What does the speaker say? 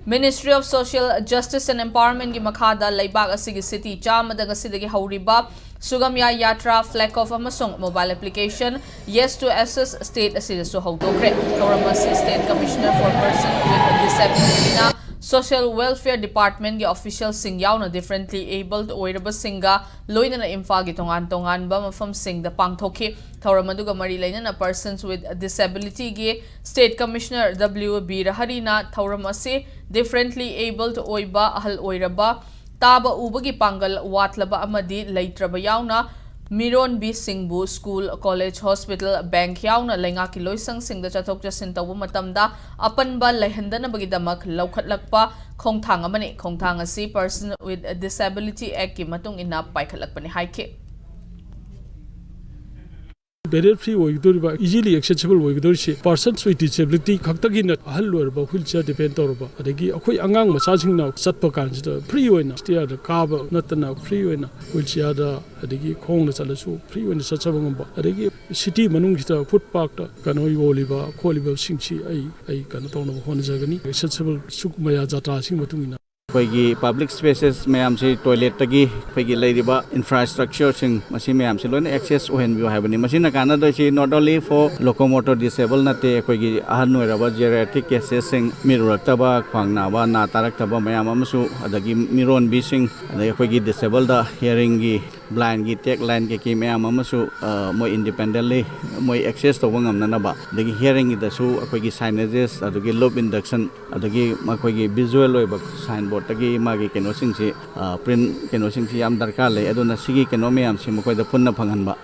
Ministry of Social Justice and Empowerment ki makhada laibak asigi city chamadang asidagi hauriba SUGAMYA YATRA flag off amasung mobile application yes to access state asidasu hautokre Tauramasi State Commissioner for Person with Disability na Social Welfare Department ki official sing yauna differently abled oiraba singa loina na IMPHAL gi tongan ba mafam sing da pangthoki Tauramaduga mari laina na persons with disability gi State Commissioner WB Rahari na Tauramasi differently abled oiba ahal oiraba taba ubagi pangal watlaba amadi leitraba yauna Miron B Singbu School College Hospital Bank yauna lenga ki loisang singda chathok chasin tawu matamda apanba lehendana bagidamak laukhatlakpa khongthang amani khongthang asi Person with Disability Act ki matung ina paikhatlakpani haike barrier free oigdoriba easily accessible oigdorisi persons with disability khaktaginat ahal loirba wheelchair depend torba adagi akhoi angang masasingna chatpa kansida free oina stair da kaba natana free oina wheelchair da adagi khong na chalasu free oina chachabangba adagi city manung kita foot park da kanoi oliba kholiba singchi ai kan tawna hon jagani accessible SUGAMYA YATRA sing matungina public spaces ma'am से toilet तकी infrastructure सिंग मसी ma'am से loan access ओहन भी है बनी मसी न काना दो ची not only for locomotor disabled नते कोई आहन रबा geriatric cases सिंग मिरुरक तबा ख्वांगना बा नातारक तबा मैम अमसु अदगी मिरोन भी सिंग अदगी कोई disabled दा hearing की blind की tech line की मैम अमसु मोई independently मोई access तो वंगम न नबा अदगी hearing की दसु कोई signages अदगी lobe induction अदगी कोई visual ओइबा signboard तकी मागी केनो सिंग से print केनो सिंग से याम दरकार ले अदुना सिगी केनो मैम से मकोई द पुन्ना फंगनबा